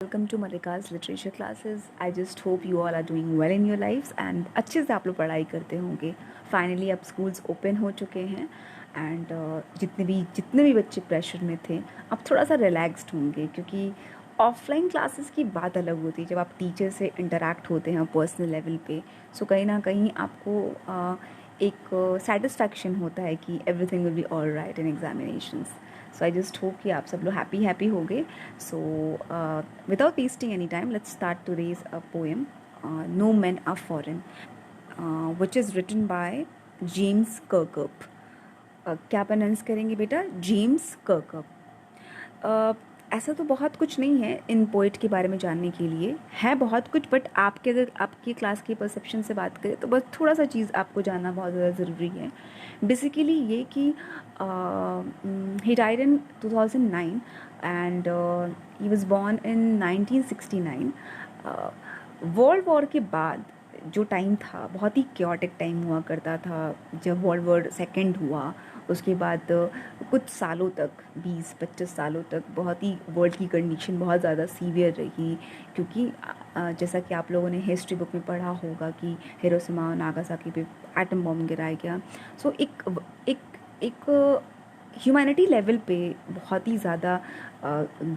Welcome to Malika's literature classes. I just hope you all are doing well in your lives and अच्छे से आप लोग पढ़ाई करते होंगे. फाइनली अब स्कूल्स ओपन हो चुके हैं एंड जितने भी बच्चे प्रेशर में थे अब थोड़ा सा रिलैक्स्ड होंगे क्योंकि ऑफलाइन क्लासेस की बात अलग होती है जब आप टीचर से इंटरेक्ट होते हैं पर्सनल लेवल पे. सो कहीं ना कहीं आपको एक सेटिस्फैक्शन होता है कि everything will be all right in examinations. So I just hope कि आप सब लोग हैप्पी हो गए. सो without wasting any time, let's start today's poem, No Men Are Foreign, which is written by James Kirkup. क्या प्रोनाउंस करेंगे बेटा? James Kirkup. ऐसा तो बहुत कुछ नहीं है इन पोइट के बारे में जानने के लिए, है बहुत कुछ, बट आपके अगर आपकी क्लास के परसेप्शन से बात करें तो बस थोड़ा सा चीज़ आपको जानना बहुत ज़्यादा ज़रूरी है. बेसिकली ये कि he died in 2009 and he was born in 1969. World war के बाद जो टाइम था बहुत ही क्योटिक टाइम हुआ करता था. जब वर्ल्ड वॉर सेकेंड हुआ उसके बाद कुछ सालों तक 20-25 सालों तक बहुत ही वर्ल्ड की कंडीशन बहुत ज़्यादा सीवियर रही क्योंकि जैसा कि आप लोगों ने हिस्ट्री बुक में पढ़ा होगा कि हिरोशिमा और नागासाकी पे एटम बॉम्ब गिराया गया. सो एक ह्यूमैनिटी लेवल पे बहुत ही ज़्यादा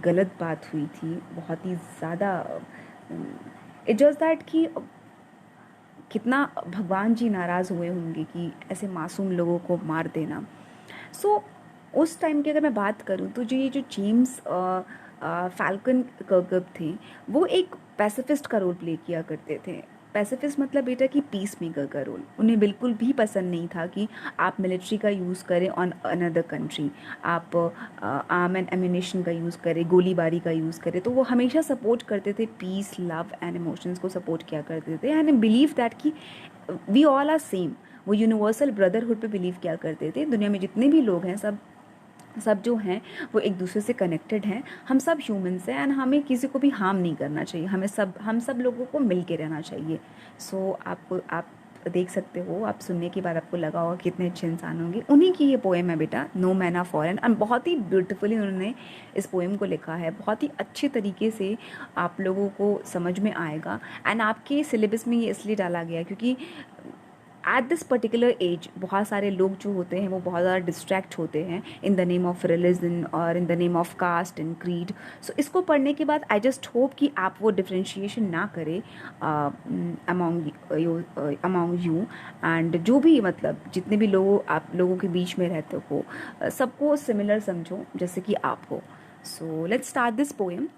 गलत बात हुई थी. बहुत ही ज़्यादा इट जस्ट दैट कि कितना भगवान जी नाराज़ हुए होंगे कि ऐसे मासूम लोगों को मार देना. सो उस टाइम की अगर मैं बात करूँ तो जो जेम्स फैल्कन कर्कअप थे वो एक पैसिफिस्ट का रोल प्ले किया करते थे. पैसिफिस्ट मतलब बेटा कि पीस मेकर का रोल. उन्हें बिल्कुल भी पसंद नहीं था कि आप मिलिट्री का यूज़ करें ऑन अनदर कंट्री, आप आर्म एंड एम्यूनेशन का यूज़ करें, गोलीबारी का यूज़ करें. तो वो हमेशा सपोर्ट करते थे पीस, लव एंड इमोशंस को सपोर्ट किया करते थे एंड बिलीव दैट कि वी ऑल आर सेम. वो यूनिवर्सल ब्रदरहुड पे बिलीव किया करते थे. दुनिया में जितने भी लोग हैं सब जो हैं वो एक दूसरे से कनेक्टेड हैं. हम सब ह्यूमंस हैं एंड हमें किसी को भी हार्म नहीं करना चाहिए. हम सब लोगों को मिल के रहना चाहिए. सो आप देख सकते हो, आप सुनने के बाद आपको लगा होगा कितने अच्छे इंसान होंगे. उन्हीं की ये पोएम है बेटा, no man are foreign. And बहुत ही ब्यूटीफुली उन्होंने इस पोएम को लिखा है. बहुत ही अच्छे तरीके से आप लोगों को समझ में आएगा. एंड आपके सिलेबस में ये इसलिए डाला गया क्योंकि एट दिस पर्टिकुलर एज बहुत सारे लोग जो होते हैं वो बहुत ज़्यादा डिस्ट्रैक्ट होते हैं in the name of religion और in the name of caste and creed. So इसको पढ़ने के बाद आई जस्ट होप कि आप वो डिफ्रेंशिएशन ना करें अमॉन्ग यू एंड जो भी मतलब जितने भी आप लोगों के बीच में रहते हो सबको सिमिलर समझो जैसे कि आप हो. So let's start this poem.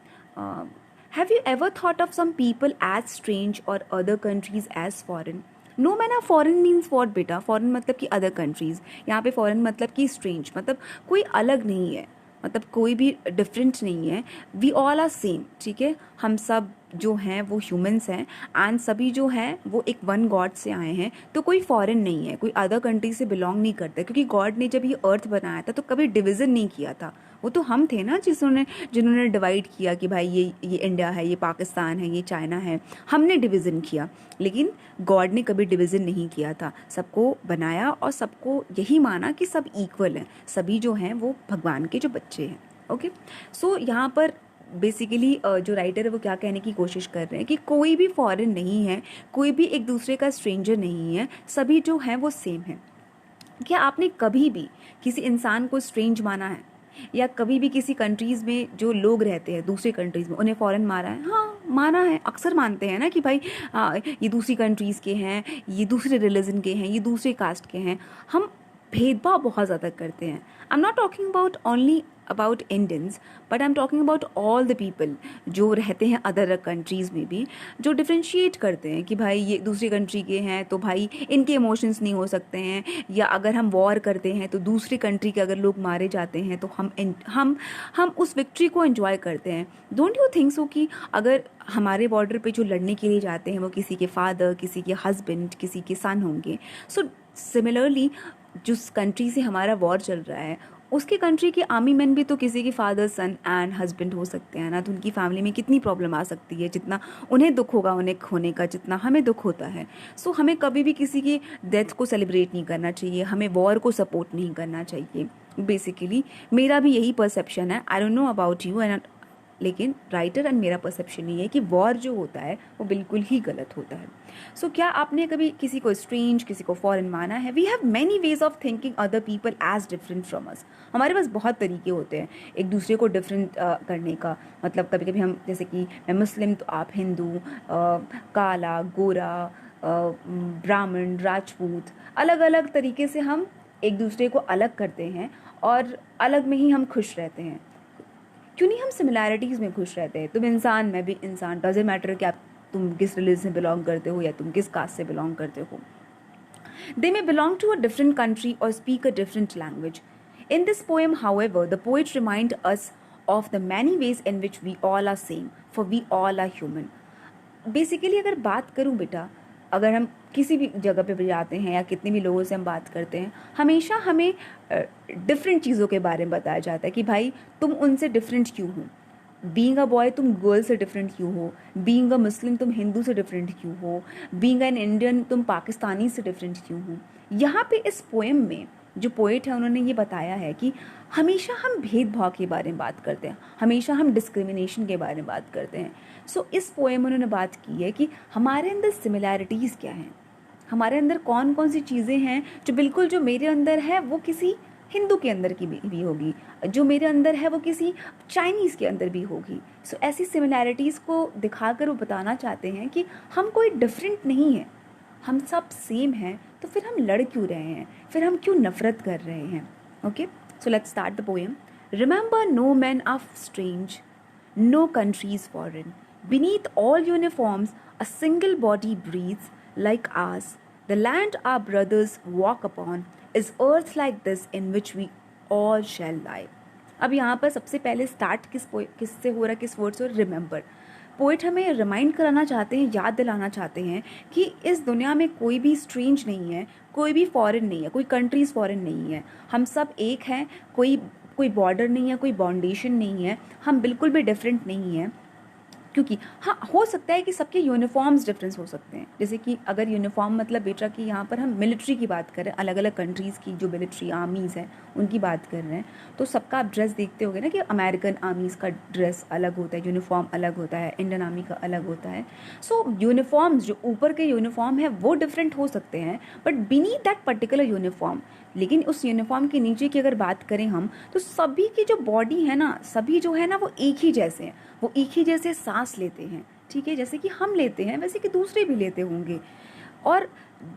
Have you ever thought of some people as strange और other countries as foreign? No man are foreign means what बेटा? फॉरेन मतलब कि अदर कंट्रीज़. यहाँ पे फॉरेन मतलब कि स्ट्रेंज, मतलब कोई अलग नहीं है, मतलब कोई भी डिफरेंट नहीं है. We all are same. ठीक है, हम सब जो हैं वो ह्यूमंस हैं एंड सभी जो हैं वो एक वन गॉड से आए हैं. तो कोई फॉरेन नहीं है, कोई अदर कंट्री से बिलोंग नहीं करता क्योंकि गॉड ने जब ये अर्थ बनाया था तो कभी डिवीज़न नहीं किया था. वो तो हम थे ना जिन्होंने डिवाइड किया कि भाई ये इंडिया है, ये पाकिस्तान है, ये चाइना है. हमने डिवीज़न किया लेकिन गॉड ने कभी डिवीज़न नहीं किया था. सबको बनाया और सबको यही माना कि सब इक्वल हैं. सभी जो हैं वो भगवान के जो बच्चे हैं. ओके. सो यहाँ पर बेसिकली जो राइटर है वो क्या कहने की कोशिश कर रहे हैं कि कोई भी फॉरेन नहीं है, कोई भी एक दूसरे का स्ट्रेंजर नहीं है. सभी जो हैं वो सेम हैं. क्या आपने कभी भी किसी इंसान को स्ट्रेंज माना है या कभी भी किसी कंट्रीज़ में जो लोग रहते हैं दूसरी कंट्रीज़ में उन्हें फॉरेन मारा है? हाँ, माना है. अक्सर मानते हैं ना कि भाई ये दूसरी कंट्रीज़ के हैं, ये दूसरे रिलीजन के हैं, ये दूसरे कास्ट के हैं. हम भेदभाव बहुत ज़्यादा करते हैं. आई am not talking about only about Indians but I am talking about all the people जो रहते हैं अदर कंट्रीज़ में भी, जो डिफ्रेंशिएट करते हैं कि भाई ये दूसरी कंट्री के हैं तो भाई इनके इमोशंस नहीं हो सकते हैं, या अगर हम वॉर करते हैं तो दूसरी कंट्री के अगर लोग मारे जाते हैं तो हम उस विक्ट्री को एंजॉय करते हैं. डोंट यू थिंक सो कि अगर हमारे बॉर्डर पे जो लड़ने के लिए जाते हैं वो किसी के फादर, किसी के हस्बैंड, किसी के सन होंगे. सो सिमिलरली जिस कंट्री से हमारा वॉर चल रहा है उसके कंट्री के आर्मी मैन भी तो किसी के फादर, सन एंड हस्बैंड हो सकते हैं ना. तो उनकी फैमिली में कितनी प्रॉब्लम आ सकती है. जितना उन्हें दुख होगा उन्हें खोने का जितना हमें दुख होता है. सो हमें कभी भी किसी की डेथ को सेलिब्रेट नहीं करना चाहिए, हमें वॉर को सपोर्ट नहीं करना चाहिए. बेसिकली मेरा भी यही परसेप्शन है. I don't know about you and लेकिन राइटर एंड मेरा परसेप्शन ये है कि वॉर जो होता है वो बिल्कुल ही गलत होता है। सो क्या आपने कभी किसी को स्ट्रेंज, किसी को फॉरेन माना है? We have many ways of thinking other people as different from us. हमारे पास बहुत तरीके होते हैं एक दूसरे को डिफरेंट करने का। मतलब कभी कभी हम, जैसे कि मैं मुस्लिम तो आप हिंदू, काला, गोरा, ब्राह्मण, राजपूत, अलग अलग तरीके से हम एक दूसरे को अलग करते हैं और अलग में ही हम खुश रहते हैं। क्यों नहीं हम सिमिलैरिटीज़ में खुश रहते हैं? तुम इंसान, मैं भी इंसान, डजेंट मैटर कि आप तुम किस रिलीजन से बिलोंग करते हो या तुम किस कास्ट से बिलोंग करते हो। They may belong to a different country or speak a different language. In this poem, however, the poet reminds us of the many ways in which we all are same, for we all are human. Basically अगर बात करूं बेटा, अगर हम किसी भी जगह पे भी जाते हैं या कितने भी लोगों से हम बात करते हैं, हमेशा हमें डिफरेंट चीज़ों के बारे में बताया जाता है कि भाई तुम उनसे डिफरेंट क्यों हो। बीइंग अ बॉय तुम गर्ल से डिफरेंट क्यों हो, बीइंग अ मुस्लिम तुम हिंदू से डिफरेंट क्यों हो, बीइंग एन इंडियन तुम पाकिस्तानी से डिफरेंट क्यों हो। यहाँ पे इस पोएम में जो पोएट है उन्होंने ये बताया है कि हमेशा हम भेदभाव के बारे में बात करते हैं, हमेशा हम डिस्क्रिमिनेशन के बारे में बात करते हैं। सो इस पोएम में उन्होंने बात की है कि हमारे अंदर सिमिलैरिटीज़ क्या हैं, हमारे अंदर कौन कौन सी चीज़ें हैं जो बिल्कुल जो मेरे अंदर है वो किसी हिंदू के अंदर की भी होगी, जो मेरे अंदर है वो किसी चाइनीज़ के अंदर भी होगी। सो ऐसी सिमिलैरिटीज़ को दिखाकर वो बताना चाहते हैं कि हम कोई डिफरेंट नहीं है, हम सब सेम हैं। तो फिर हम लड़ क्यों रहे हैं, फिर हम क्यों नफरत कर रहे हैं? Okay, so let's start the poem. Remember no man of strange, no countries foreign, beneath all uniforms a single body breathes like ours. The land our brothers walk upon is earth like this in which we all shall lie. अब यहाँ पर सबसे पहले start किससे हो रहा है, किस वर्ड से? रिमेंबर। पोइट हमें रिमाइंड कराना चाहते हैं, याद दिलाना चाहते हैं कि इस दुनिया में कोई भी स्ट्रेंज नहीं है, कोई भी फॉरेन नहीं है, कोई कंट्रीज फॉरेन नहीं है, हम सब एक हैं। कोई बॉर्डर नहीं है, कोई बाउंडेशन नहीं है, हम बिल्कुल भी डिफरेंट नहीं है। क्योंकि हाँ, हो सकता है कि सबके यूनिफॉर्म्स डिफरेंस हो सकते हैं। जैसे कि अगर यूनिफॉर्म मतलब बेटा कि यहाँ पर हम मिलिट्री की बात करें, अलग अलग कंट्रीज़ की जो मिलिट्री आर्मीज़ हैं उनकी बात कर रहे हैं, तो सबका आप ड्रेस देखते होगे ना कि अमेरिकन आर्मीज़ का ड्रेस अलग होता है, यूनिफॉर्म अलग होता है, इंडियन आर्मी का अलग होता है। सो यूनिफॉर्म्स जो ऊपर के यूनिफॉर्म है वो डिफरेंट हो सकते हैं, but beneath that particular uniform, लेकिन उस यूनिफॉर्म के नीचे की अगर बात करें हम, तो सभी की जो बॉडी है ना, सभी जो है ना वो एक ही जैसे हैं, वो एक ही जैसे सांस लेते हैं। ठीक है, जैसे कि हम लेते हैं वैसे कि दूसरे भी लेते होंगे। और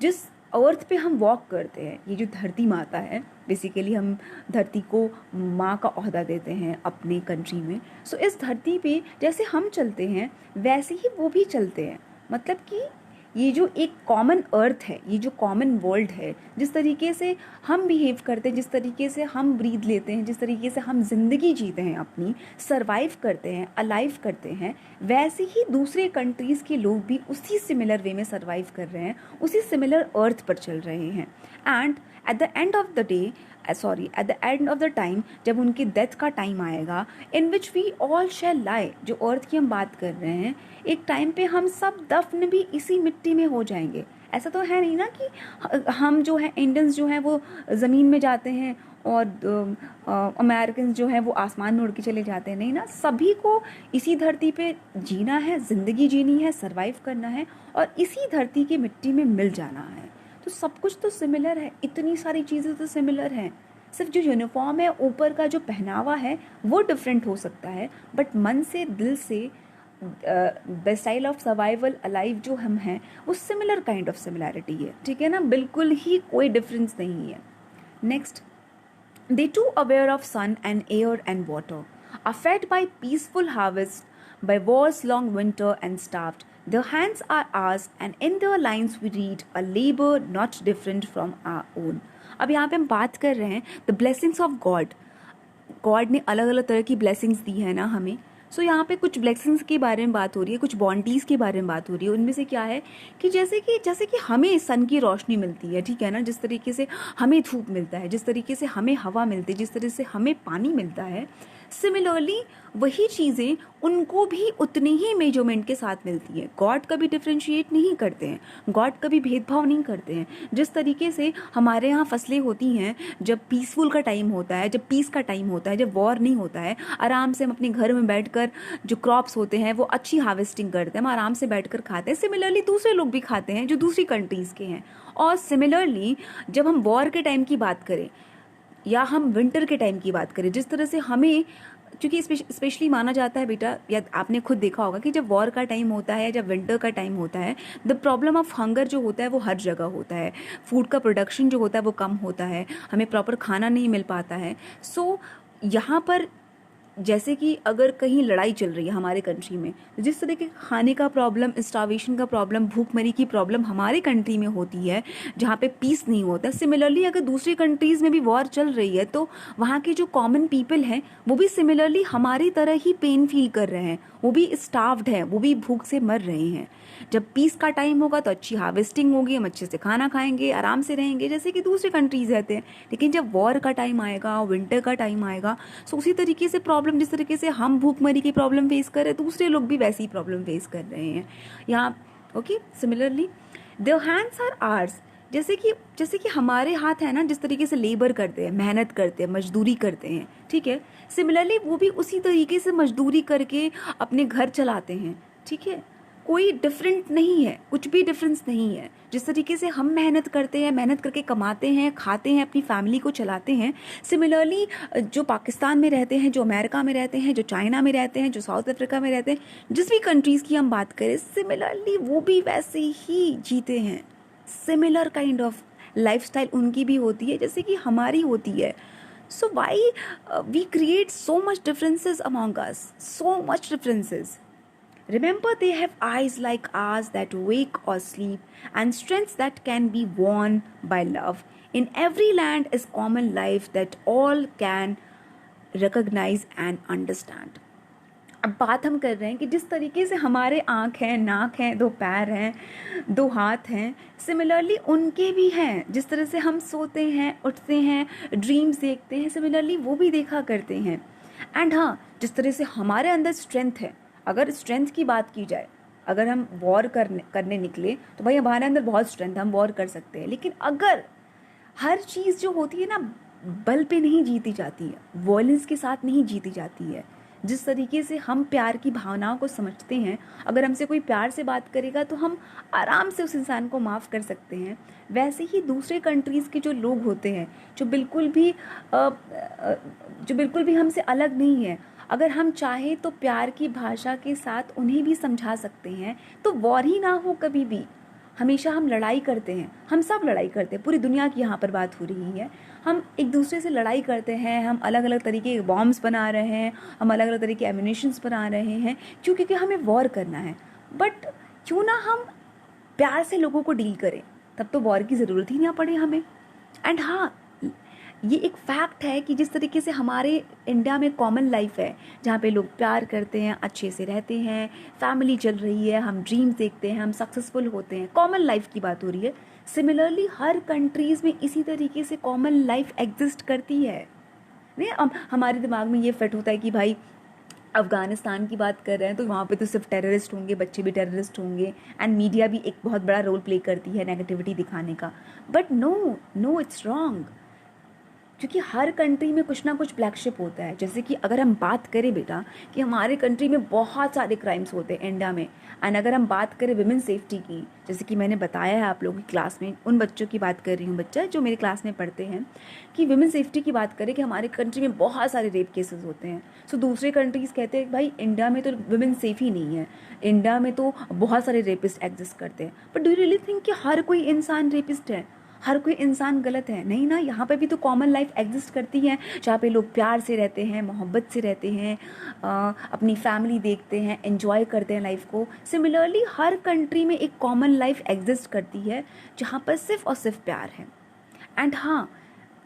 जिस अर्थ पे हम वॉक करते हैं, ये जो धरती माता है, बेसिकली हम धरती को माँ का ओहदा देते हैं अपनी कंट्री में। सो इस धरती पे जैसे हम चलते हैं वैसे ही वो भी चलते हैं। मतलब कि ये जो एक कॉमन अर्थ है, ये जो कॉमन वर्ल्ड है, जिस तरीके से हम बिहेव करते हैं, जिस तरीके से हम ब्रीद लेते हैं, जिस तरीके से हम जिंदगी जीते हैं, अपनी सर्वाइव करते हैं, अलाइव करते हैं, वैसे ही दूसरे कंट्रीज़ के लोग भी उसी सिमिलर वे में सर्वाइव कर रहे हैं, उसी सिमिलर अर्थ पर चल रहे हैं। And at the end of the day, at the end of the time, जब उनकी डेथ का टाइम आएगा, इन विच वी ऑल शैल लाई, जो अर्थ की हम बात कर रहे हैं, एक टाइम पे हम सब दफन भी इसी मिट्टी में हो जाएंगे। ऐसा तो है नहीं ना कि हम जो है इंडियंस जो हैं वो ज़मीन में जाते हैं और अमेरिकन जो है वो आसमान में उड़ के चले जाते हैं। नहीं ना, सभी को इसी धरती पे जीना है, ज़िंदगी जीनी है, सर्वाइव करना है और इसी धरती की मिट्टी में मिल जाना है। तो सब कुछ तो सिमिलर है, इतनी सारी चीज़ें तो सिमिलर हैं। सिर्फ जो यूनिफॉर्म है, ऊपर का जो पहनावा है वो डिफरेंट हो सकता है, बट मन से, दिल से, the style of survival alive जो हम हैं वो सिमिलर काइंड ऑफ सिमिलैरिटी है। ठीक है ना, बिल्कुल ही कोई डिफरेंस नहीं है। Next, they too aware of sun and air and water are fed by peaceful harvest by wars long winter and starved. Their hands are ours and in their lines we read a labor not different from our own. अब यहाँ पे हम बात कर रहे हैं the blessings of God. God ने अलग अलग तरह की ब्लेसिंग्स दी है ना हमें। सो यहाँ पे कुछ ब्लेसिंग्स के बारे में बात हो रही है, कुछ बॉन्टीज़ के बारे में बात हो रही है। उनमें से क्या है कि जैसे कि हमें सन की रोशनी मिलती है, ठीक है ना, जिस तरीके से हमें धूप मिलता है, जिस तरीके से हमें हवा मिलती है, जिस तरह से हमें पानी मिलता है, सिमिलरली वही चीज़ें उनको भी उतनी ही मेजरमेंट के साथ मिलती हैं। गॉड कभी डिफ्रेंशिएट नहीं करते हैं, गॉड कभी भेदभाव नहीं करते हैं। जिस तरीके से हमारे यहाँ फसलें होती हैं, जब पीसफुल का टाइम होता है, जब पीस का टाइम होता है, जब वॉर नहीं होता है, आराम से हम अपने घर में बैठकर जो क्रॉप्स होते हैं वो अच्छी हार्वेस्टिंग करते हैं, हम आराम से बैठकर खाते हैं। सिमिलरली दूसरे लोग भी खाते हैं जो दूसरी कंट्रीज़ के हैं। और सिमिलरली जब हम वॉर के टाइम की बात करें या हम विंटर के टाइम की बात करें, जिस तरह से हमें, क्योंकि स्पेशली माना जाता है बेटा, या आपने खुद देखा होगा कि जब वॉर का टाइम होता है, जब विंटर का टाइम होता है, द प्रॉब्लम ऑफ हंगर जो होता है वो हर जगह होता है। फूड का प्रोडक्शन जो होता है वो कम होता है, हमें प्रॉपर खाना नहीं मिल पाता है। सो यहाँ पर जैसे कि अगर कहीं लड़ाई चल रही है हमारे कंट्री में, जिस तरह के खाने का प्रॉब्लम, स्टार्वेशन का प्रॉब्लम, भूखमरी की प्रॉब्लम हमारे कंट्री में होती है जहाँ पे पीस नहीं होता, सिमिलरली अगर दूसरी कंट्रीज़ में भी वॉर चल रही है तो वहाँ के जो कॉमन पीपल हैं वो भी सिमिलरली हमारी तरह ही पेन फील कर रहे हैं, वो भी स्टार्व्ड हैं, वो भी भूख से मर रहे हैं। जब पीस का टाइम होगा तो अच्छी हार्वेस्टिंग होगी, हम अच्छे से खाना खाएंगे, आराम से रहेंगे जैसे कि दूसरे कंट्रीज़ रहते हैं। लेकिन जब वॉर का टाइम आएगा, विंटर का टाइम आएगा, सो उसी तरीके से प्रॉब्लम, जिस तरीके से हम भूखमरी की प्रॉब्लम फेस कर रहे हैं, दूसरे लोग भी वैसी प्रॉब्लम फेस कर रहे हैं यहाँ। Okay, similarly their hands are ours, जैसे कि हमारे हाथ है ना, जिस तरीके से लेबर करते हैं, मेहनत करते हैं, मजदूरी करते हैं, ठीक है, सिमिलरली वो भी उसी तरीके से मजदूरी करके अपने घर चलाते हैं, ठीक है। कोई डिफरेंट नहीं है, कुछ भी डिफरेंस नहीं है। जिस तरीके से हम मेहनत करते हैं, मेहनत करके कमाते हैं, खाते हैं, अपनी फैमिली को चलाते हैं, सिमिलरली जो पाकिस्तान में रहते हैं, जो अमेरिका में रहते हैं, जो चाइना में रहते हैं, जो साउथ अफ्रीका में रहते हैं, जिस भी कंट्रीज़ की हम बात करें, सिमिलरली वो भी वैसे ही जीते हैं। सिमिलर काइंड ऑफ लाइफस्टाइल उनकी भी होती है जैसे कि हमारी होती है। So why we create so much differences among us, so much differences. Remember, they have eyes like ours that wake or sleep, and strengths that can be won by love. In every land is common life that all can recognize and understand. अब बात हम कर रहे हैं कि जिस तरीके से हमारे आँख हैं, नाक हैं, दो पैर हैं, दो हाथ हैं, सिमिलरली उनके भी हैं। जिस तरह से हम सोते हैं, उठते हैं, ड्रीम्स देखते हैं, सिमिलरली वो भी देखा करते हैं। एंड हाँ, जिस तरह से हमारे अंदर स्ट्रेंथ है, अगर स्ट्रेंथ की बात की जाए, अगर हम वॉर करने निकले तो भाई हमारे अंदर बहुत स्ट्रेंथ है, हम वॉर कर सकते हैं। लेकिन अगर हर चीज़ जो होती है ना, बल पे नहीं जीती जाती है, वॉयलेंस के साथ नहीं जीती जाती है। जिस तरीके से हम प्यार की भावनाओं को समझते हैं, अगर हमसे कोई प्यार से बात करेगा तो हम आराम से उस इंसान को माफ़ कर सकते हैं। वैसे ही दूसरे कंट्रीज़ के जो लोग होते हैं, जो बिल्कुल भी हमसे अलग नहीं है, अगर हम चाहें तो प्यार की भाषा के साथ उन्हें भी समझा सकते हैं। तो वॉर ही ना हो कभी भी। हमेशा हम लड़ाई करते हैं, हम सब लड़ाई करते हैं, पूरी दुनिया की यहाँ पर बात हो रही है। हम एक दूसरे से लड़ाई करते हैं, हम अलग अलग तरीके के बॉम्ब्स बना रहे हैं, हम अलग अलग तरीके के एम्यूनेशंस बना रहे हैं, क्योंकि हमें वॉर करना है। बट क्यों ना हम प्यार से लोगों को डील करें, तब तो वॉर की ज़रूरत ही ना पड़े हमें। एंड हाँ, ये एक फैक्ट है कि जिस तरीके से हमारे इंडिया में कॉमन लाइफ है, जहाँ पे लोग प्यार करते हैं, अच्छे से रहते हैं, फैमिली चल रही है, हम ड्रीम्स देखते हैं, हम सक्सेसफुल होते हैं, कॉमन लाइफ की बात हो रही है। सिमिलरली हर कंट्रीज़ में इसी तरीके से कॉमन लाइफ एग्जिस्ट करती है। नहीं, अब हमारे दिमाग में ये फिट होता है कि भाई अफ़गानिस्तान की बात कर रहे हैं तो वहाँ पे तो सिर्फ टेररिस्ट होंगे, बच्चे भी टेररिस्ट होंगे, एंड मीडिया भी एक बहुत बड़ा रोल प्ले करती है नेगेटिविटी दिखाने का। बट नो, इट्स रॉन्ग, क्योंकि हर कंट्री में कुछ ना कुछ ब्लैक शिप होता है। जैसे कि अगर हम बात करें बेटा कि हमारे कंट्री में बहुत सारे क्राइम्स होते हैं इंडिया में, एंड अगर हम बात करें विमेन सेफ्टी की, जैसे कि मैंने बताया है आप लोगों की क्लास में, उन बच्चों की बात कर रही हूँ, बच्चा जो मेरे क्लास में पढ़ते हैं, कि विमेन सेफ्टी की बात करें कि हमारे कंट्री में बहुत सारे रेप केसेस होते हैं। सो दूसरे कंट्रीज़ कहते हैं भाई इंडिया में तो विमेन सेफ ही नहीं है, इंडिया में तो बहुत सारे रेपिस्ट एग्जिस्ट करते हैं। But do you really think कि हर कोई इंसान रेपिस्ट है, हर कोई इंसान गलत है? नहीं ना, यहाँ पे भी तो कॉमन लाइफ एग्जिस्ट करती है, जहाँ पे लोग प्यार से रहते हैं, मोहब्बत से रहते हैं, अपनी फैमिली देखते हैं, एंजॉय करते हैं लाइफ को। सिमिलरली हर कंट्री में एक कॉमन लाइफ एग्जिस्ट करती है जहाँ पर सिर्फ और सिर्फ प्यार है। एंड हाँ,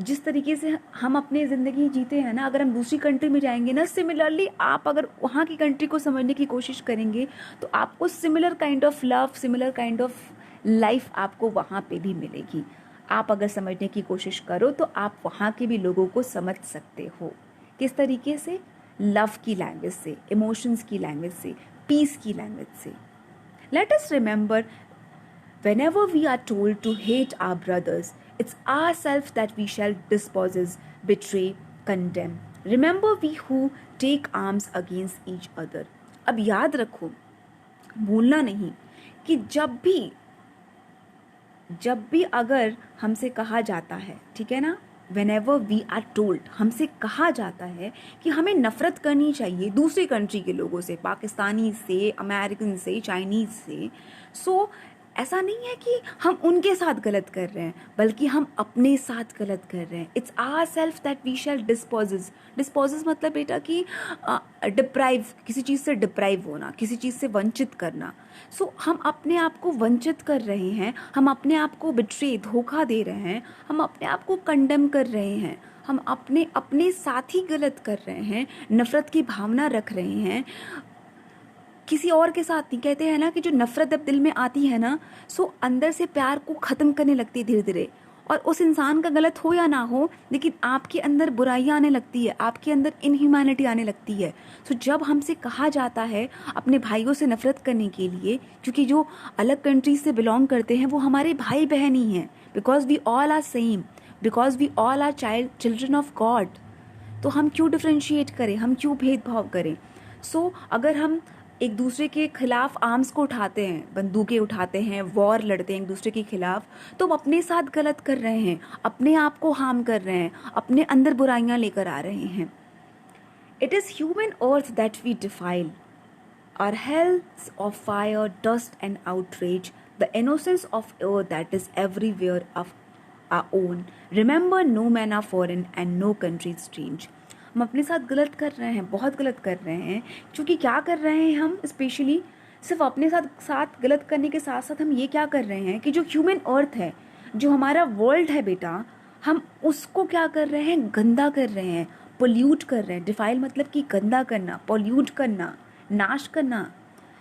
जिस तरीके से हम अपनी ज़िंदगी जीते हैं ना, अगर हम दूसरी कंट्री में जाएंगे ना, सिमिलरली आप अगर वहाँ की कंट्री को समझने की कोशिश करेंगे तो आपको similar kind of love, similar kind of life आपको वहाँ पे भी मिलेगी। आप अगर समझने की कोशिश करो तो आप वहाँ के भी लोगों को समझ सकते हो। किस तरीके से? लव की लैंग्वेज से, इमोशंस की लैंग्वेज से, पीस की लैंग्वेज से. Let us remember, whenever we are told to hate our brothers, it's ourselves that we shall dispose, betray, condemn. Remember we who take arms against each other. अब याद रखो, भूलना नहीं कि जब भी अगर हमसे कहा जाता है, ठीक है ना, whenever we are told, हमसे कहा जाता है कि हमें नफ़रत करनी चाहिए दूसरी कंट्री के लोगों से, पाकिस्तानी से, अमेरिकन से, चाइनीज़ से, सो ऐसा नहीं है कि हम उनके साथ गलत कर रहे हैं, बल्कि हम अपने साथ गलत कर रहे हैं. It's our self that we shall dispossess. Dispossess मतलब बेटा कि डिप्राइव, किसी चीज़ से डिप्राइव होना, किसी चीज़ से वंचित करना. सो हम अपने आप को वंचित कर रहे हैं, हम अपने आप को बिट्रे, धोखा दे रहे हैं, हम अपने आप को कंडेम कर रहे हैं, हम अपने साथ ही गलत कर रहे हैं, नफ़रत की भावना रख रहे हैं, किसी और के साथ नहीं. कहते हैं ना कि जो नफ़रत अब दिल में आती है ना, सो अंदर से प्यार को ख़त्म करने लगती है धीरे धीरे. और उस इंसान का गलत हो या ना हो, लेकिन आपके अंदर बुराइयाँ आने लगती है, आपके अंदर इनह्यूमैनिटी आने लगती है. सो जब हमसे कहा जाता है अपने भाइयों से नफ़रत करने के लिए, क्योंकि जो अलग कंट्री से बिलोंग करते हैं वो हमारे भाई बहन ही हैं, because we all are same, because we all are children of God. तो हम क्यों डिफ्रेंशिएट करें, हम क्यों भेदभाव करें. सो अगर हम एक दूसरे के खिलाफ आर्म्स को उठाते हैं, बंदूकें उठाते हैं, वॉर लड़ते हैं एक दूसरे के खिलाफ, तो हम अपने साथ गलत कर रहे हैं, अपने आप को हार्म कर रहे हैं, अपने अंदर बुराइयां लेकर आ रहे हैं. It is human earth that we defile, our hells of fire, dust and outrage, the innocence of earth that is everywhere of our own. Remember, no man are foreign and no country strange. हम अपने साथ गलत कर रहे हैं, बहुत गलत कर रहे हैं, क्योंकि क्या कर रहे हैं हम, स्पेशली सिर्फ अपने साथ गलत करने के साथ साथ हम ये क्या कर रहे हैं कि जो ह्यूमन अर्थ है, जो हमारा वर्ल्ड है बेटा, हम उसको क्या कर रहे हैं, गंदा कर रहे हैं, पोल्यूट कर रहे हैं. डिफाइल मतलब कि गंदा करना, पोल्यूट करना, नाश करना.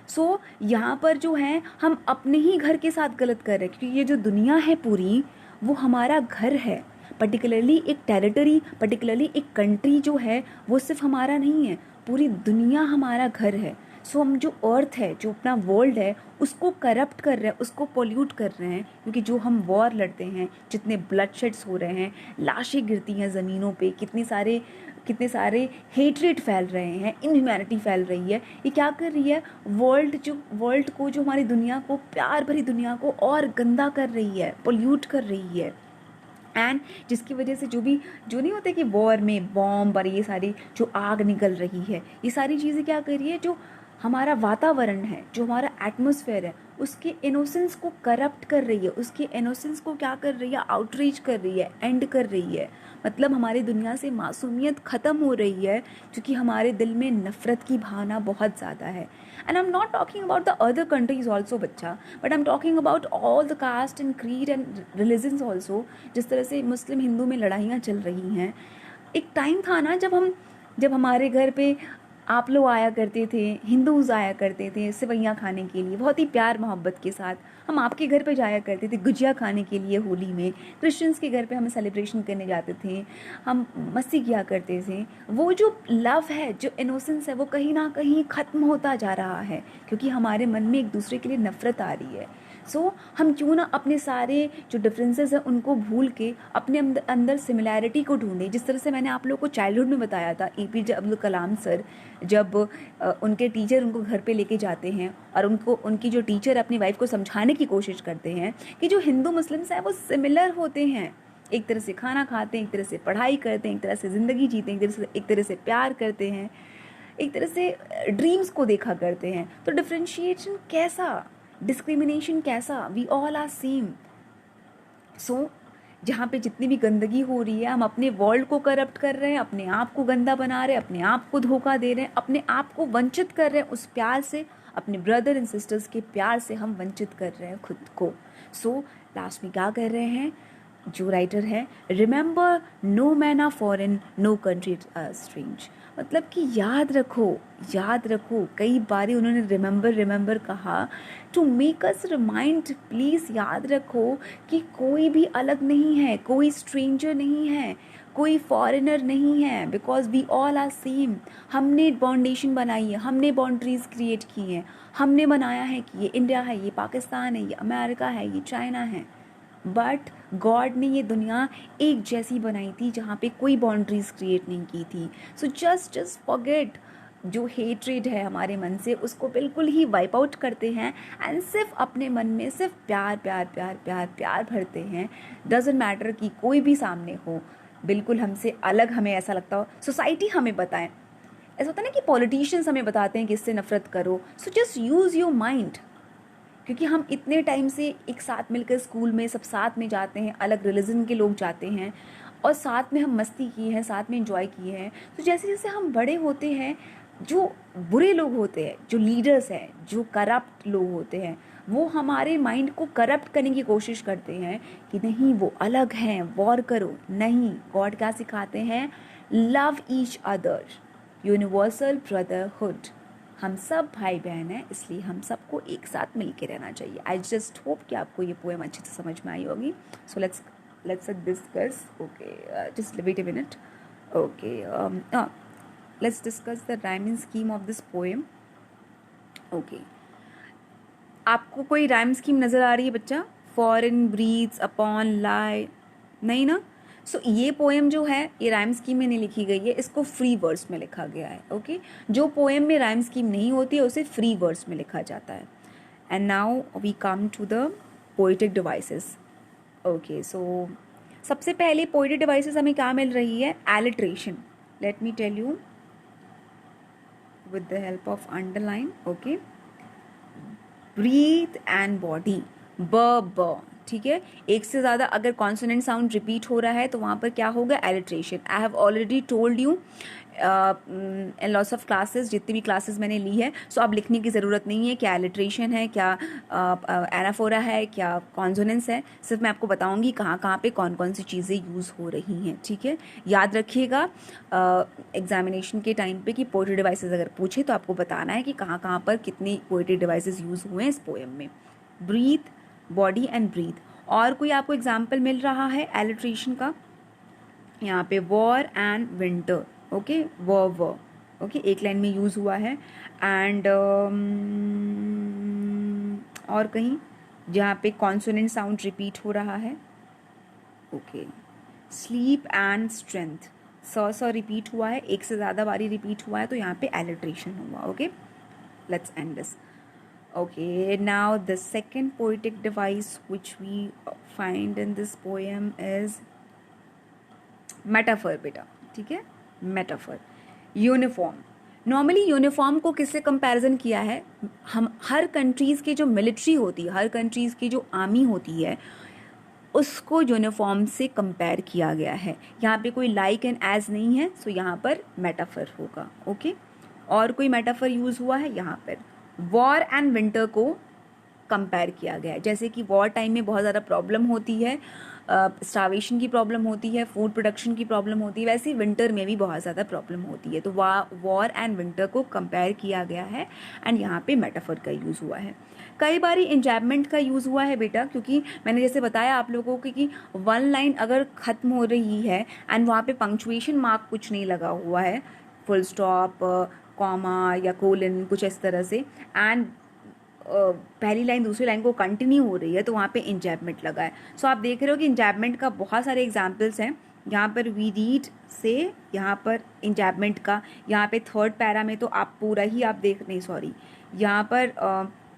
सो यहाँ पर जो है हम अपने ही घर के साथ गलत कर रहे हैं, क्योंकि ये जो दुनिया है पूरी, वो हमारा घर है. पर्टिकुलरली एक टेरिटरी, पर्टिकुलरली एक कंट्री जो है वो सिर्फ हमारा नहीं है, पूरी दुनिया हमारा घर है. सो हम जो अर्थ है, जो अपना वर्ल्ड है, उसको करप्ट कर रहे हैं, उसको पोल्यूट कर रहे हैं, क्योंकि जो हम वॉर लड़ते हैं, जितने ब्लडशेड्स हो रहे हैं, लाशें गिरती हैं ज़मीनों पे, कितने सारे हेट्रेट फैल रहे हैं, इनह्यूमैनिटी फैल रही है. ये क्या कर रही है, वर्ल्ड को, जो हमारी दुनिया को, प्यार भरी दुनिया को और गंदा कर रही है, पोल्यूट कर रही है. एंड जिसकी वजह से जो नहीं होते कि वॉर में बॉम्ब और ये सारी जो आग निकल रही है, ये सारी चीज़ें क्या कर रही है, जो हमारा वातावरण है, जो हमारा एटमॉस्फेयर है, उसके इनोसेंस को करप्ट कर रही है, उसके इनोसेंस को क्या कर रही है, आउटरीच कर रही है, एंड कर रही है. मतलब हमारी दुनिया से मासूमियत ख़त्म हो रही है, क्योंकि हमारे दिल में नफ़रत की भावना बहुत ज़्यादा है. And I am not talking about the other countries also बच्चा, but I am talking about all the caste and creed and religions also. जिस तरह से मुस्लिम हिंदू में लड़ाइयाँ चल रही हैं, एक टाइम था ना जब हमारे घर पे आप लोग आया करते थे, हिंदूज़ आया करते थे सेवइयाँ खाने के लिए, बहुत ही प्यार मोहब्बत के साथ. हम आपके घर पे जाया करते थे गुजिया खाने के लिए होली में, क्रिश्चियंस के घर पे हम सेलिब्रेशन करने जाते थे, हम मस्ती किया करते थे. वो जो लव है, जो इनोसेंस है, वो कहीं ना कहीं ख़त्म होता जा रहा है, क्योंकि हमारे मन में एक दूसरे के लिए नफ़रत आ रही है. सो हम क्यों ना अपने सारे जो डिफरेंसेस हैं उनको भूल के अपने अंदर सिमिलैरिटी को ढूंढें. जिस तरह से मैंने आप लोगों को चाइल्डहुड में बताया था, APJ अब्दुल कलाम सर जब उनके टीचर उनको घर पे लेके जाते हैं और उनकी जो टीचर अपनी वाइफ को समझाने की कोशिश करते हैं कि जो हिंदू मुस्लिम्स हैं वो सिमिलर होते हैं, एक तरह से खाना खाते हैं, एक तरह से पढ़ाई करते हैं, एक तरह से ज़िंदगी जीते हैं, एक तरह से प्यार करते हैं, एक तरह से ड्रीम्स को देखा करते हैं. तो डिफ्रेंशिएशन कैसा, डिस्क्रिमिनेशन कैसा, वी ऑल आर सेम. सो जहाँ पे जितनी भी गंदगी हो रही है, हम अपने वर्ल्ड को करप्ट कर रहे हैं, अपने आप को गंदा बना रहे हैं, अपने आप को धोखा दे रहे हैं, अपने आप को वंचित कर रहे हैं उस प्यार से, अपने ब्रदर एंड सिस्टर्स के प्यार से हम वंचित कर रहे हैं खुद को. सो लास्ट में क्या कर रहे हैं जो राइटर है, remember no man are foreign, no country strange. मतलब कि याद रखो, कई बार उन्होंने रिमेंबर कहा, to make us remind, please याद रखो कि कोई भी अलग नहीं है, कोई स्ट्रेंजर नहीं है, कोई फॉरेनर नहीं है, because we all are same. हमने बाउंडेशन बनाई है, हमने बाउंड्रीज क्रिएट की हैं, हमने बनाया है कि ये इंडिया है, ये पाकिस्तान है, ये अमेरिका है, ये चाइना है। बट गॉड ने ये दुनिया एक जैसी बनाई थी जहाँ पे कोई बाउंड्रीज क्रिएट नहीं की थी। सो जस्ट फॉरगेट, जो हेट्रेड है हमारे मन से उसको बिल्कुल ही वाइप आउट करते हैं एंड सिर्फ अपने मन में सिर्फ प्यार प्यार प्यार प्यार प्यार भरते हैं। डजेंट मैटर कि कोई भी सामने हो, बिल्कुल हमसे अलग हमें ऐसा लगता हो, सोसाइटी हमें बताएं। ऐसा होता है ना कि पॉलिटिशियंस हमें बताते हैं कि इससे नफरत करो। So just use your mind, क्योंकि हम इतने टाइम से एक साथ मिलकर स्कूल में सब साथ में जाते हैं, अलग रिलीजन के लोग जाते हैं और साथ में हम मस्ती की है, साथ में एंजॉय किए हैं। तो जैसे जैसे हम बड़े होते हैं, जो बुरे लोग होते हैं, जो लीडर्स हैं, जो करप्ट लोग होते हैं, वो हमारे माइंड को करप्ट करने की कोशिश करते हैं कि नहीं वो अलग हैं, वॉर करो। नहीं, गॉड क्या सिखाते हैं? Love each other, universal brotherhood. हम सब भाई बहन हैं, इसलिए हम सबको एक साथ मिल के रहना चाहिए। आई जस्ट होप कि आपको ये पोएम अच्छे से समझ में आई होगी। So let's discuss. Okay, just wait a minute. Okay, let's discuss the rhyming scheme of this poem. Okay, आपको कोई राइम स्कीम नज़र आ रही है बच्चा? फॉरेन, ब्रीथ्स, अपॉन, लाई, नहीं ना? सो ये पोएम जो है ये राइम स्कीम में नहीं लिखी गई है, इसको फ्री वर्स में लिखा गया है। ओके, जो पोएम में राइम स्कीम नहीं होती है उसे फ्री वर्स में लिखा जाता है। And now we come to the poetic devices. Okay, so सबसे पहले पोएटिक डिवाइसेस हमें क्या मिल रही है? Alliteration. Let me tell you with the help of underline. Okay, breathe and body, ब, ठीक है। एक से ज़्यादा अगर कॉन्सोनेंट साउंड रिपीट हो रहा है तो वहाँ पर क्या होगा? Alliteration. I have already told you in lots of classes, जितनी भी क्लासेस मैंने ली है। सो अब लिखने की ज़रूरत नहीं है क्या एलिट्रेशन है, क्या एनाफोरा है, क्या कॉन्सोनेंस है। सिर्फ मैं आपको बताऊंगी कहाँ कहाँ पे कौन कौन सी चीज़ें यूज़ हो रही हैं, ठीक है। याद रखिएगा एग्जामिनेशन के टाइम पे कि पोएट्री डिवाइसेस अगर पूछे तो आपको बताना है कि कहाँ कहाँ पर कितनी पोएट्री डिवाइसेस यूज़ हुए हैं इस पोएम में। Breath, body and breath. और कोई आपको एग्जाम्पल मिल रहा है एलिट्रेशन का? यहाँ पे वॉर एंड विंटर। ओके, व, ओके, एक लाइन में यूज़ हुआ है। एंड और कहीं जहाँ पे कॉन्सोनेंट साउंड रिपीट हो रहा है। ओके, स्लीप एंड स्ट्रेंथ, स रिपीट हुआ है, एक से ज़्यादा बारी रिपीट हुआ है तो यहाँ पे एलिट्रेशन हुआ। Okay, let's end this. Okay, now the second poetic device which we find in this poem is metaphor बेटा, ठीक है, metaphor. यूनिफॉर्म. नॉर्मली यूनिफॉर्म को किससे कंपैरिजन किया है? हम हर कंट्रीज़ की जो मिलिट्री होती है, हर कंट्रीज़ की जो आर्मी होती है, उसको यूनिफॉर्म से कंपेयर किया गया है. यहाँ पे कोई लाइक एंड एज नहीं है, सो यहाँ पर मेटाफर होगा. ओके, और कोई मेटाफर यूज़ हुआ है यहाँ पर? वॉर एंड विंटर को कंपेयर किया गया है. जैसे कि वॉर टाइम में बहुत ज़्यादा प्रॉब्लम होती है, स्टार्वेशन की प्रॉब्लम होती है, फूड प्रोडक्शन की प्रॉब्लम होती है, वैसे ही विंटर में भी बहुत ज़्यादा प्रॉब्लम होती है. तो वॉर एंड विंटर को कंपेयर किया गया है एंड यहाँ पे मेटाफर का यूज़ हुआ है. कई बार इंजैबमेंट का यूज़ हुआ है बेटा, क्योंकि मैंने जैसे बताया आप लोगों को कि वन लाइन अगर ख़त्म हो रही है एंड वहाँ पे पंक्चुएशन मार्क कुछ नहीं लगा हुआ है, फुल स्टॉप, कॉमा या कोलन, कुछ इस तरह से, एंड पहली लाइन दूसरी लाइन को कंटिन्यू हो रही है, तो वहाँ पे इंजैबमेंट लगा है. सो आप देख रहे हो कि इंजैबमेंट का बहुत सारे एग्जाम्पल्स हैं. यहाँ पर वी रीड से यहाँ पर इंजैबमेंट का, यहाँ पे थर्ड पैरा में तो आप पूरा ही आप देख नहीं, सॉरी, यहाँ पर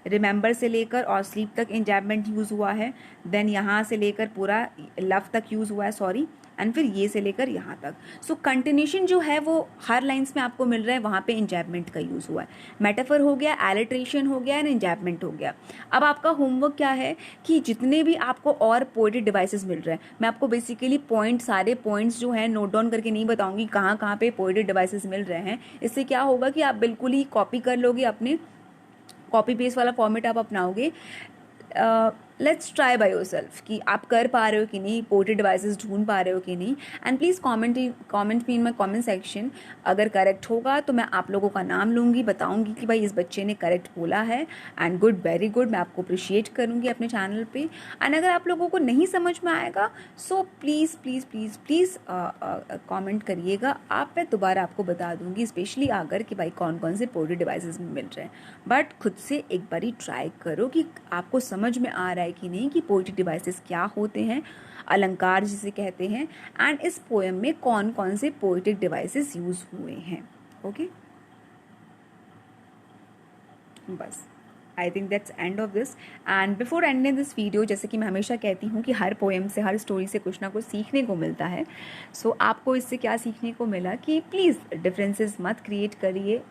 रिमेंबर से लेकर और स्लीप तक इंजैबमेंट यूज़ हुआ है. देन यहाँ से लेकर पूरा लव तक यूज़ हुआ है, सॉरी, एंड फिर ये से लेकर यहाँ तक. सो कंटिन्यूशन जो है वो हर लाइन्स में आपको मिल रहा है, वहाँ पे इंजैबमेंट का यूज़ हुआ है. मेटाफर हो गया, एलिट्रेशन हो गया एंड इंजैबमेंट हो गया. अब आपका होमवर्क क्या है कि जितने भी आपको और पोएटिक डिवाइसेस मिल रहे हैं, मैं आपको बेसिकली सारे पॉइंट्स जो हैं नोट डाउन करके नहीं बताऊंगी कहाँ कहाँ पे पोएटिक डिवाइसेस मिल रहे हैं. इससे क्या होगा कि आप बिल्कुल ही कॉपी कर लोगे, अपने कॉपी पेस्ट वाला फॉर्मेट आप अपनाओगे. लेट्स ट्राई बाय योरसेल्फ कि आप कर पा रहे हो कि नहीं, पोर्टेड डिवाइसेस ढूंढ पा रहे हो कि नहीं। And please comment me in my comment section. अगर करेक्ट होगा तो मैं आप लोगों का नाम लूँगी, बताऊँगी कि भाई इस बच्चे ने करेक्ट बोला है। एंड गुड, वेरी गुड, मैं आपको अप्रिशिएट करूँगी अपने चैनल पे। एंड अगर आप लोगों को नहीं समझ में आएगा so please please please please comment करिएगा, आप मैं दोबारा आपको बता दूँगी, स्पेशली अगर कि भाई कौन कौन से पोर्टेड डिवाइसेस में मिल रहे हैं। बट खुद से एक बारी ट्राई करो कि आपको समझ में आ रहा है कि नहीं कि पोएटिक डिवाइसेस क्या होते हैं, अलंकार जिसे कहते हैं, एंड इस पोएम में कौन कौन से पोएटिक डिवाइसेस यूज हुए हैं। ओके, बस I think that's end of this. And before ending this video, जैसे कि मैं हमेशा कहती हूँ कि हर पोएम से, हर स्टोरी से कुछ ना कुछ सीखने को मिलता है। सो आपको इससे क्या सीखने को मिला कि प्लीज़ डिफरेंसेस मत क्रिएट करिए,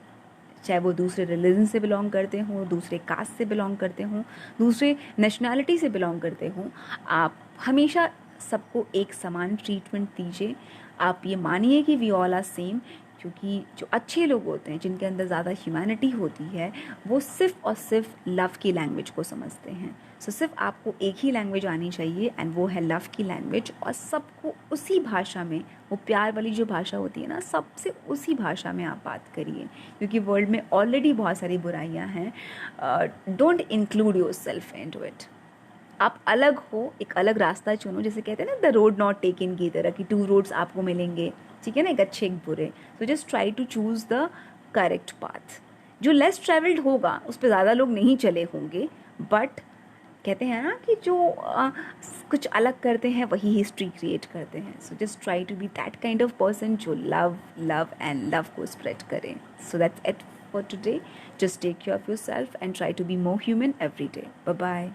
चाहे वो दूसरे रिलीजन से बिलोंग करते हों, दूसरे कास्ट से बिलोंग करते हों, दूसरे नेशनैलिटी से बिलोंग करते हों, आप हमेशा सबको एक समान ट्रीटमेंट दीजिए। आप ये मानिए कि वी ऑल आर सेम, क्योंकि जो अच्छे लोग होते हैं, जिनके अंदर ज़्यादा ह्यूमैनिटी होती है, वो सिर्फ़ और सिर्फ लव की लैंग्वेज को समझते हैं। सो सिर्फ आपको एक ही लैंग्वेज आनी चाहिए एंड वो है लव की लैंग्वेज, और सबको उसी भाषा में, वो प्यार वाली जो भाषा होती है ना, सबसे उसी भाषा में आप बात करिए, क्योंकि वर्ल्ड में ऑलरेडी बहुत सारी बुराइयां हैं। Don't include your self into it. आप अलग हो, एक अलग रास्ता चुनो, जैसे कहते हैं ना, द रोड नॉट टेकन की तरह कि 2 रोड्स आपको मिलेंगे, ठीक है ना, एक अच्छे एक बुरे। So just try to choose the correct path. जो लेस ट्रेवल्ड होगा उस पर ज़्यादा लोग नहीं चले होंगे, बट कहते हैं ना कि जो कुछ अलग करते हैं वही हिस्ट्री क्रिएट करते हैं। So just try to be that kind of person जो लव लव एंड लव को स्प्रेड करें। So that's it for today. Just take care of yourself and try to be more human every day. Bye bye.